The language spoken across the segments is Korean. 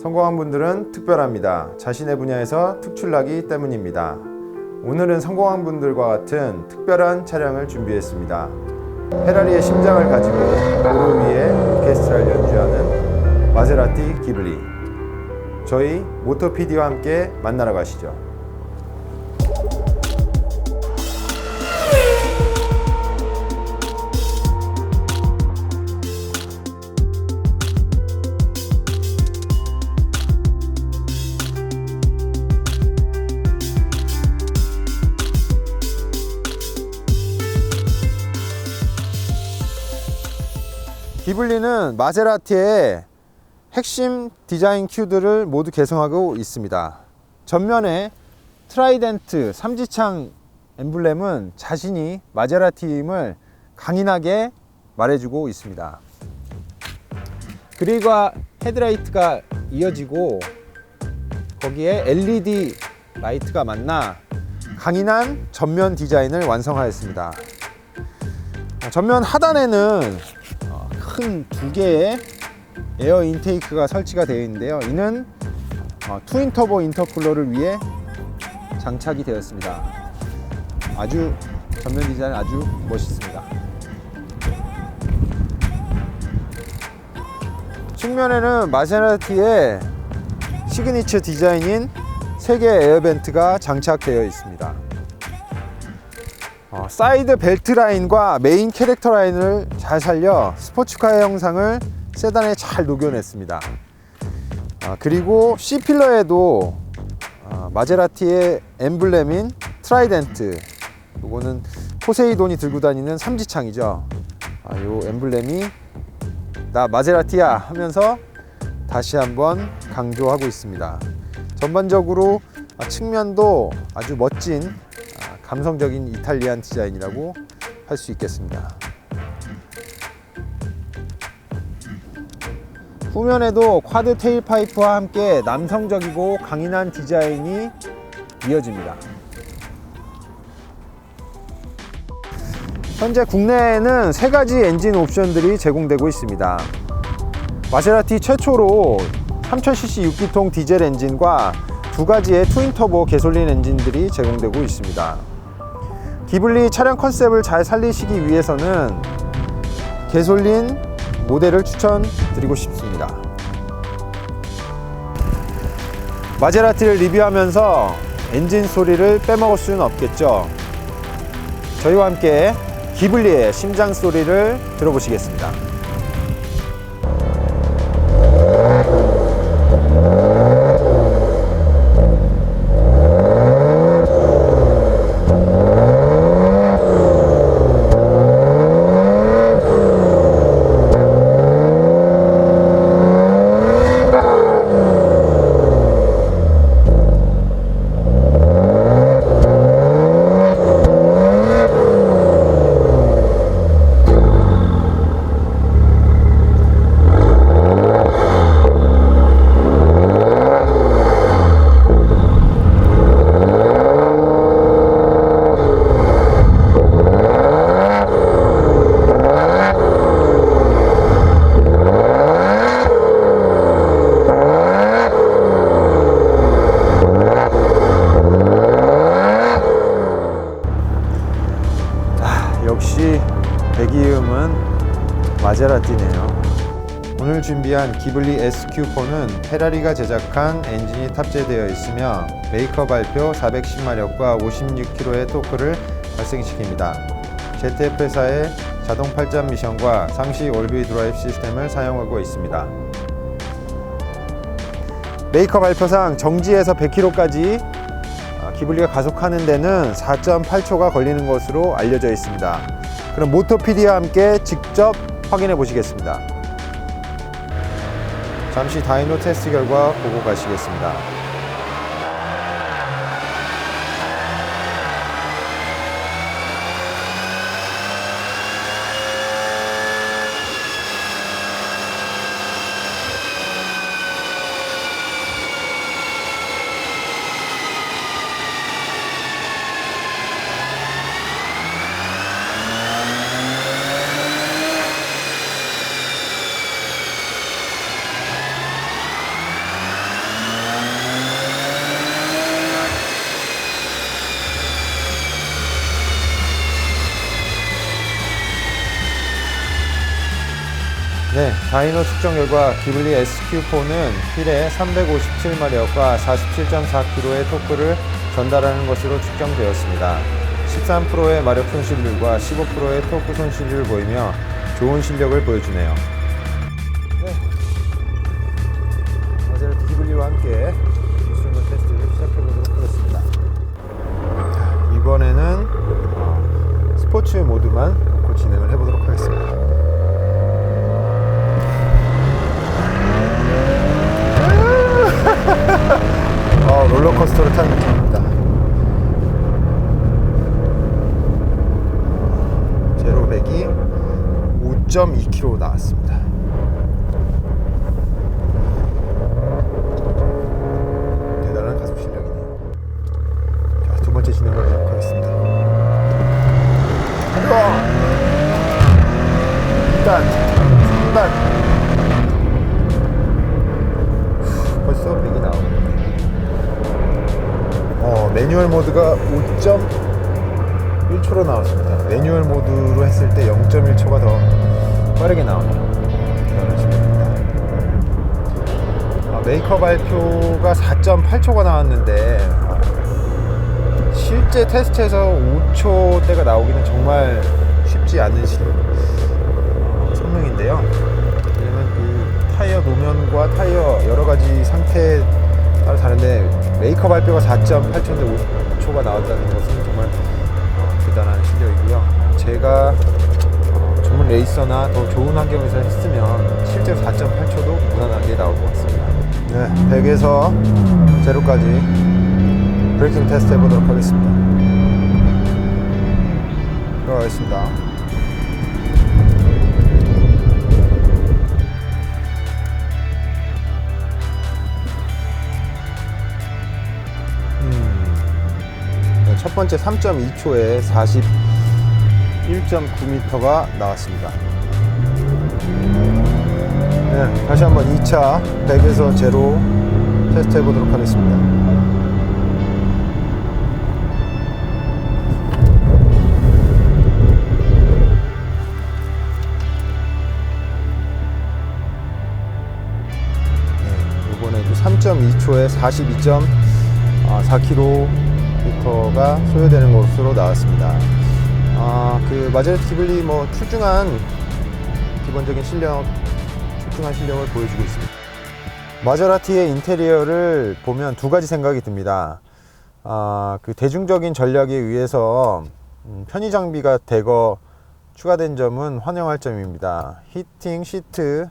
성공한 분들은 특별합니다. 자신의 분야에서 특출나기 때문입니다. 오늘은 성공한 분들과 같은 특별한 차량을 준비했습니다. 페라리의 심장을 가지고 도로 위에 오케스트라를 연주하는 마세라티 기블리. 저희 모터 PD와 함께 만나러 가시죠. 기블리는 마세라티의 핵심 디자인 큐들을 모두 개성하고 있습니다. 전면에 트라이덴트 삼지창 엠블렘은 자신이 마세라티임을 강인하게 말해주고 있습니다. 그릴과 헤드라이트가 이어지고 거기에 LED 라이트가 만나 강인한 전면 디자인을 완성하였습니다. 전면 하단에는 큰 두 개의 에어 인테이크가 설치가 되어 있는데요. 이는 트윈 터보 인터쿨러를 위해 장착이 되었습니다. 아주 전면 디자인 아주 멋있습니다. 측면에는 마세라티의 시그니처 디자인인 3개의 에어벤트가 장착되어 있습니다. 사이드 벨트 라인과 메인 캐릭터 라인을 잘 살려 스포츠카의 형상을 세단에 잘 녹여냈습니다. 그리고 C필러에도 마세라티의 엠블렘인 트라이덴트, 이거는 포세이돈이 들고 다니는 삼지창이죠. 이 엠블렘이 나 마세라티야 하면서 다시 한번 강조하고 있습니다. 전반적으로 측면도 아주 멋진 감성적인 이탈리안 디자인이라고 할 수 있겠습니다. 후면에도 쿼드 테일 파이프와 함께 남성적이고 강인한 디자인이 이어집니다. 현재 국내에는 3가지 엔진 옵션들이 제공되고 있습니다. 마세라티 최초로 3000cc 6기통 디젤 엔진과 2가지의 트윈 터보 개솔린 엔진들이 제공되고 있습니다. 기블리 차량 컨셉을 잘 살리시기 위해서는 개솔린 모델을 추천드리고 싶습니다. 마세라티를 리뷰하면서 엔진 소리를 빼먹을 수는 없겠죠. 저희와 함께 기블리의 심장 소리를 들어보시겠습니다. 역시 배기음은 마세라티네요. 오늘 준비한 기블리 SQ4는 페라리가 제작한 엔진이 탑재되어 있으며 메이커 발표 410마력과 56kg의 토크를 발생시킵니다. ZF 회사의 자동 8단 미션과 상시 올뷰 드라이브 시스템을 사용하고 있습니다. 메이커 발표상 정지에서 100km까지 기블리가 가속하는 데는 4.8초가 걸리는 것으로 알려져 있습니다. 그럼 모터 PD와 함께 직접 확인해 보시겠습니다. 잠시 다이노 테스트 결과 보고 가시겠습니다. 네, 다이노 측정 결과 기블리 SQ4는 휠에 357마력과 47.4kg의 토크를 전달하는 것으로 측정되었습니다. 13%의 마력 손실률과 15%의 토크 손실률을 보이며 좋은 실력을 보여주네요. 네, 마세라티 기블리와 함께 인스트루먼트 테스트를 시작해보도록 하겠습니다. 이번에는 스포츠 모드만 놓고 진행을 해보도록 하겠습니다. 롤러코스터를 타는 느낌입니다. 제로 100이 5.2km 나왔습니다. 대단한 가속 실력이네요. 자, 두 번째 진행을 하도록 하겠습니다. 일단 3단 벌써 100이 나오네요. 매뉴얼 모드가 5.1초로 나왔습니다. 매뉴얼 모드로 했을 때 0.1초가 더 빠르게 나오네요. 이런 식입니다. 메이커 발표가 4.8초가 나왔는데 실제 테스트에서 5초대가 나오기는 정말 쉽지 않은 성능인데요. 왜냐면 그 타이어 노면과 타이어 여러가지 상태에 따라 다른데 메이커 발표가 4.8초인데 5초가 나왔다는 것은 정말 대단한 실력이고요. 제가 전문 레이서나 더 좋은 환경에서 했으면 실제로 4.8초도 무난하게 나올 것 같습니다. 네, 100에서 0까지 브레이킹 테스트 해보도록 하겠습니다. 들어가겠습니다. 첫 번째 3.2초에 41.9m가 나왔습니다. 네, 다시 한번 2차 100에서 0 테스트 해보도록 하겠습니다. 네, 이번에도 3.2초에 42.4km가 소요되는 것으로 나왔습니다. 그 마세라티 기블리 출중한 기본적인 실력을 보여주고 있습니다. 마세라티의 인테리어를 보면 두 가지 생각이 듭니다. 그 대중적인 전략에 의해서 편의 장비가 대거 추가된 점은 환영할 점입니다. 히팅 시트,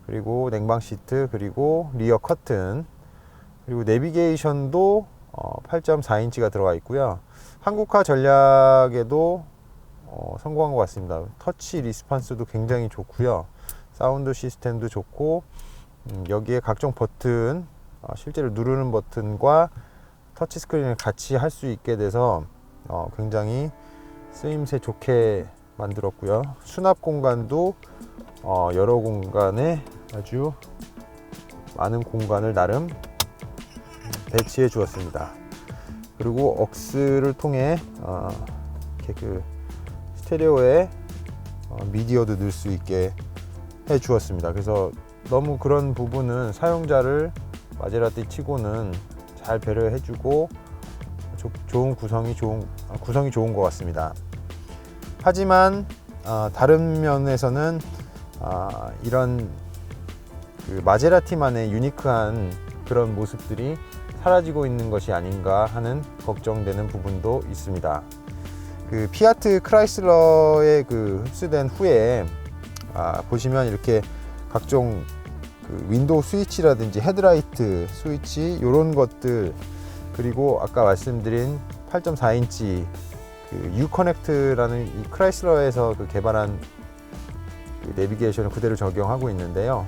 그리고 냉방 시트, 그리고 리어 커튼, 그리고 내비게이션도 8.4인치가 들어가 있고요. 한국화 전략에도 성공한 것 같습니다. 터치 리스판스도 굉장히 좋고요. 사운드 시스템도 좋고, 여기에 각종 버튼, 실제로 누르는 버튼과 터치 스크린을 같이 할 수 있게 돼서 굉장히 쓰임새 좋게 만들었고요. 수납 공간도 여러 공간에 아주 많은 공간을 나름 배치해 주었습니다. 그리고 억스를 통해 이렇게 그 스테레오에 미디어도 넣을 수 있게 해 주었습니다. 그래서 너무 그런 부분은 사용자를 마세라티 치고는 잘 배려해 주고 좋은 구성이 좋은 것 같습니다. 하지만 다른 면에서는 이런 그 마세라티만의 유니크한 그런 모습들이 사라지고 있는 것이 아닌가 하는 걱정되는 부분도 있습니다. 그 피아트 크라이슬러에 그 흡수된 후에 보시면 이렇게 각종 그 윈도우 스위치라든지 헤드라이트 스위치 이런 것들, 그리고 아까 말씀드린 8.4인치 그 유커넥트라는 이 크라이슬러에서 그 개발한 그 내비게이션을 그대로 적용하고 있는데요.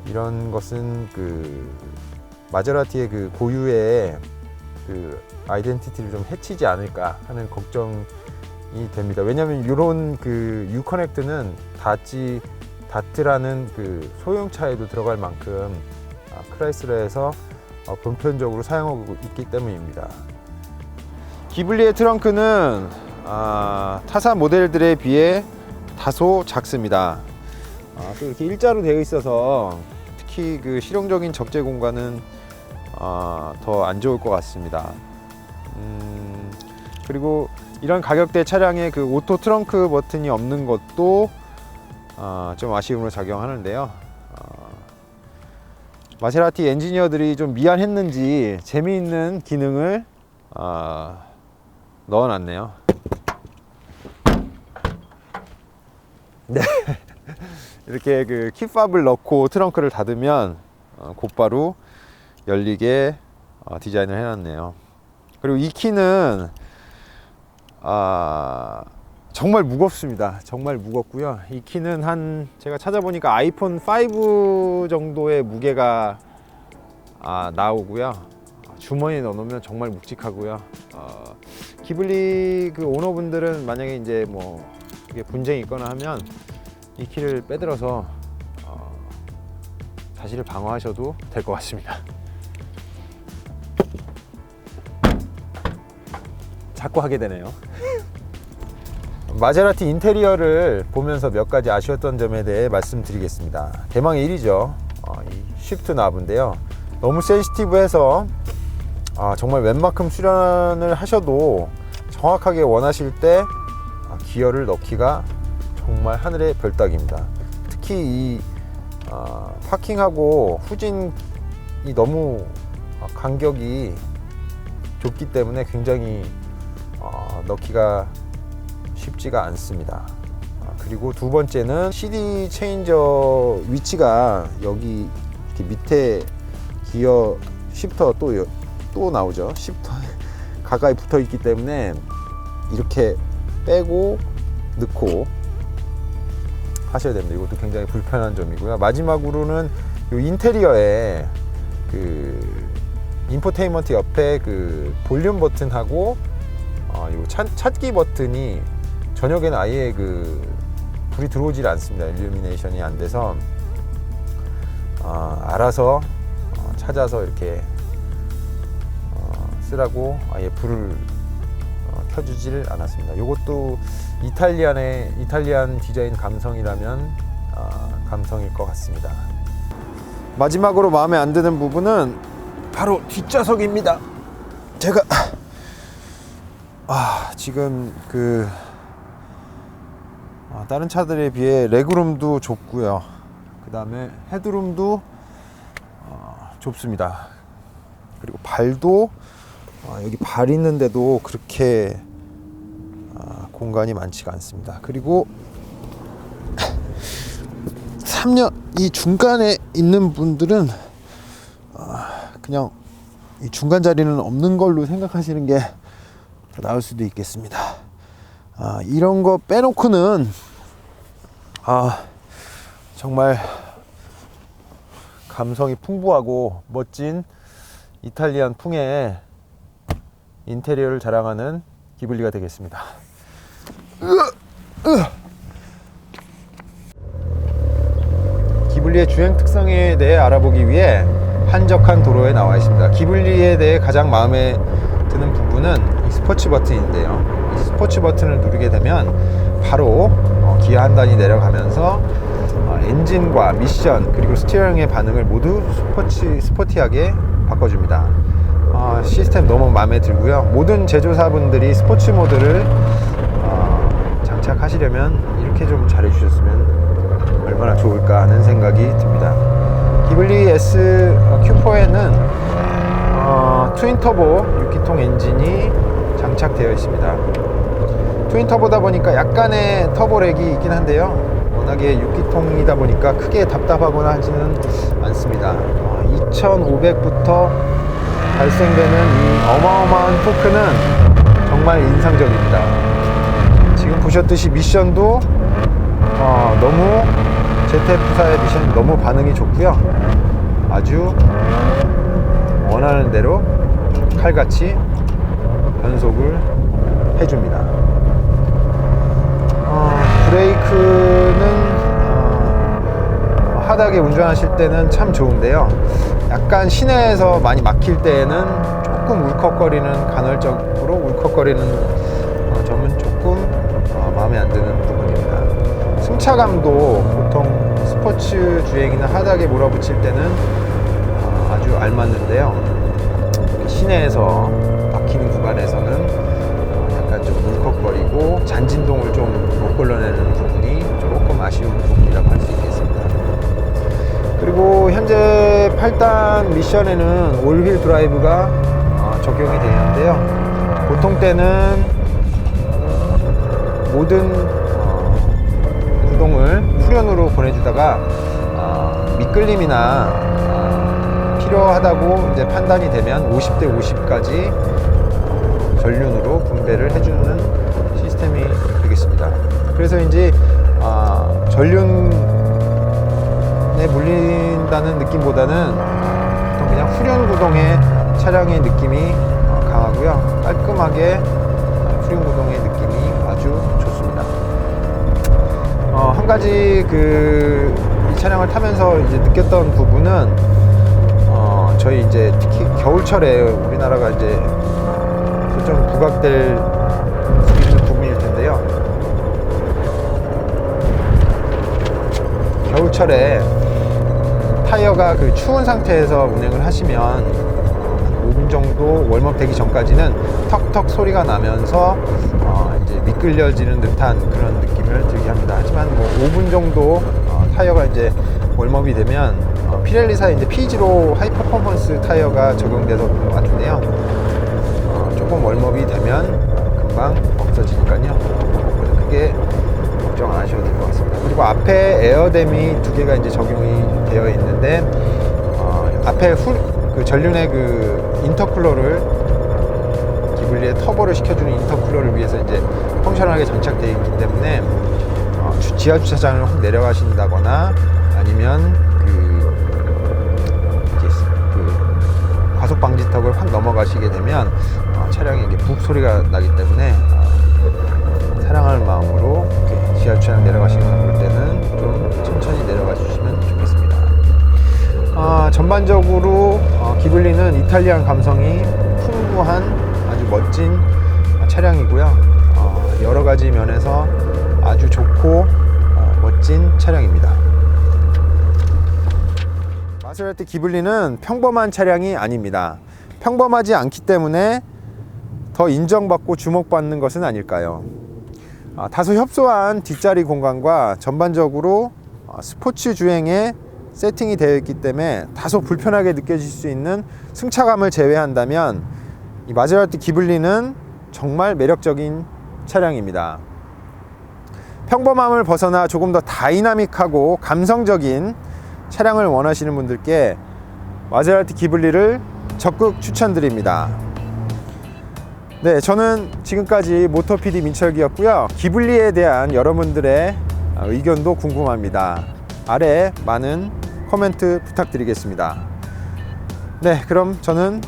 이런 것은 그 마세라티의 그 고유의 그 아이덴티티를 좀 해치지 않을까 하는 걱정이 됩니다. 왜냐하면 이런 그 유커넥트는 다트라는 그 소형차에도 들어갈 만큼 크라이슬러에서 보편적으로 사용하고 있기 때문입니다. 기블리의 트렁크는 타사 모델들에 비해 다소 작습니다. 또 이렇게 일자로 되어 있어서 특히 그 실용적인 적재 공간은 더 안 좋을 것 같습니다. 그리고 이런 가격대 차량에 그 오토 트렁크 버튼이 없는 것도 좀 아쉬움으로 작용하는데요. 마세라티 엔지니어들이 좀 미안했는지 재미있는 기능을 넣어놨네요. 네. 이렇게 그 키팝을 넣고 트렁크를 닫으면 곧바로 열리게 디자인을 해놨네요. 그리고 이 키는 정말 무겁습니다. 정말 무겁고요. 이 키는 제가 찾아보니까 아이폰 5 정도의 무게가 나오고요. 주머니에 넣어놓으면 정말 묵직하고요. 기블리 그 오너분들은 만약에 이제 뭐 이게 분쟁이 있거나 하면 이 키를 빼들어서 자신을 방어하셔도 될 것 같습니다. 자꾸 하게 되네요. 마세라티 인테리어를 보면서 몇 가지 아쉬웠던 점에 대해 말씀드리겠습니다. 대망의 1위죠. 이 쉬프트 나브인데요. 너무 센시티브해서 정말 웬만큼 수련을 하셔도 정확하게 원하실 때 기어를 넣기가 정말 하늘의 별따기입니다. 특히 이 파킹하고 후진이 너무 간격이 좁기 때문에 굉장히 넣기가 쉽지가 않습니다. 그리고 두 번째는 CD 체인저 위치가 여기 이렇게 밑에 기어 시프터 또 나오죠. 시프터 가까이 붙어 있기 때문에 이렇게 빼고 넣고 하셔야 됩니다. 이것도 굉장히 불편한 점이고요. 마지막으로는 이 인테리어에 그 인포테인먼트 옆에 그 볼륨 버튼하고 이 찾기 버튼이 저녁에는 아예 그 불이 들어오질 않습니다. 일루미네이션이 안 돼서 알아서 찾아서 이렇게 쓰라고 아예 불을 켜주질 않았습니다. 이것도 이탈리안 디자인 감성이라면 감성일 것 같습니다. 마지막으로 마음에 안 드는 부분은 바로 뒷좌석입니다. 제가 지금 다른 차들에 비해 레그룸도 좁고요. 그 다음에 헤드룸도 좁습니다. 그리고 발도 여기 발 있는데도 그렇게 공간이 많지가 않습니다. 그리고 3년 이 중간에 있는 분들은 그냥 이 중간 자리는 없는 걸로 생각하시는 게 더 나을 수도 있겠습니다. 이런 거 빼놓고는 정말 감성이 풍부하고 멋진 이탈리안 풍의 인테리어를 자랑하는 기블리가 되겠습니다. 기블리의 주행 특성에 대해 알아보기 위해 한적한 도로에 나와 있습니다. 기블리에 대해 가장 마음에 드는 부분은 이 스포츠 버튼인데요. 이 스포츠 버튼을 누르게 되면 바로 기어 한 단위 내려가면서 엔진과 미션 그리고 스티어링의 반응을 모두 스포티하게 바꿔줍니다. 시스템 너무 마음에 들고요. 모든 제조사분들이 스포츠 모드를 장착하시려면 이렇게 좀 잘해주셨으면 얼마나 좋을까 하는 생각이 듭니다. 기블리 S Q4에는 트윈터보 6기통 엔진이 장착되어 있습니다. 트윈터보다 보니까 약간의 터보렉이 있긴 한데요. 워낙에 6기통이다 보니까 크게 답답하거나 하지는 않습니다. 2500부터 발생되는 이 어마어마한 토크는 정말 인상적입니다. 지금 보셨듯이 미션도 너무 ZF4의 미션이 너무 반응이 좋고요. 아주 원하는 대로 칼같이 변속을 해줍니다. 브레이크는 하다하게 운전하실 때는 참 좋은데요. 약간 시내에서 많이 막힐 때에는 조금 울컥거리는, 간헐적으로 울컥거리는 점은 조금 마음에 안 드는 부분입니다. 승차감도 보통 스포츠 주행이나 하드하게 몰아붙일 때는 아주 알맞는데요. 시내에서 막히는 구간에서는 약간 좀 울컥거리고 잔진동을 좀 못 걸러내는 부분이 조금 아쉬운 부분이라고 할 수 있겠습니다. 그리고 현재 8단 미션에는 올휠 드라이브가 적용이 되는데요. 보통 때는 모든 구동을 후륜으로 보내주다가 미끌림이나 필요하다고 이제 판단이 되면 50대 50까지 전륜으로 분배를 해주는 시스템이 되겠습니다. 그래서 이제 전륜에 물린다는 느낌보다는 보통 그냥 후륜 구동의 차량의 느낌이 강하고요. 깔끔하게 후륜 구동의 느낌이 아주 좋습니다. 한 가지 이 차량을 타면서 이제 느꼈던 부분은 저희 이제 특히 겨울철에 우리나라가 이제 좀 부각될 수 있는 부분일 텐데요. 겨울철에 타이어가 그 추운 상태에서 운행을 하시면 5분 정도 웜업 되기 전까지는 턱턱 소리가 나면서 이제 미끌려지는 듯한 그런 느낌을 들게 합니다. 하지만 뭐 5분 정도 타이어가 이제 웜업이 되면 피렐리사의 이제 P0 하이 퍼포먼스 타이어가 적용돼서 왔는데요. 조금 웜업이 되면 금방 없어지니까요. 크게 걱정 안 하셔도 될 것 같습니다. 그리고 앞에 에어댐이 두 개가 이제 적용이 되어 있는데 앞에 그 전륜의 그 인터쿨러를 기블리의 터보를 시켜주는 인터쿨러를 위해서 이제 펑셔널하게 장착되어 있기 때문에 지하 주차장을 확 내려가신다거나 아니면 그 과속 방지턱을 확 넘어가시게 되면 차량에 이게 북 소리가 나기 때문에 사랑할 마음으로 지하 주차장 내려가시는 때는 좀 천천히 내려가 주시면 좋겠습니다. 전반적으로 기블리는 이탈리안 감성이 풍부한 아주 멋진 차량이고요. 여러 가지 면에서 아주 좋고 멋진 차량입니다. 마세라티 기블리는 평범한 차량이 아닙니다. 평범하지 않기 때문에 더 인정받고 주목받는 것은 아닐까요? 다소 협소한 뒷자리 공간과 전반적으로 스포츠 주행에 세팅이 되어 있기 때문에 다소 불편하게 느껴질 수 있는 승차감을 제외한다면 이 마세라티 기블리는 정말 매력적인 차량입니다. 평범함을 벗어나 조금 더 다이나믹하고 감성적인 차량을 원하시는 분들께 마세라티 기블리를 적극 추천드립니다. 네, 저는 지금까지 모터 PD 민철기였고요. 기블리에 대한 여러분들의 의견도 궁금합니다. 아래 많은 코멘트 부탁드리겠습니다. 네, 그럼 저는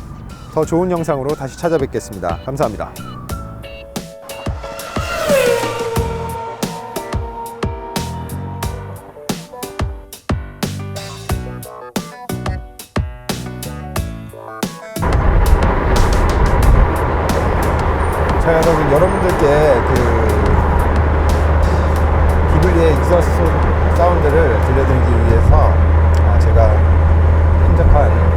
더 좋은 영상으로 다시 찾아뵙겠습니다. 감사합니다. 제가 여러분들께 기블리의 익서스트 사운드를 들려드리기 위해서 제가 한적한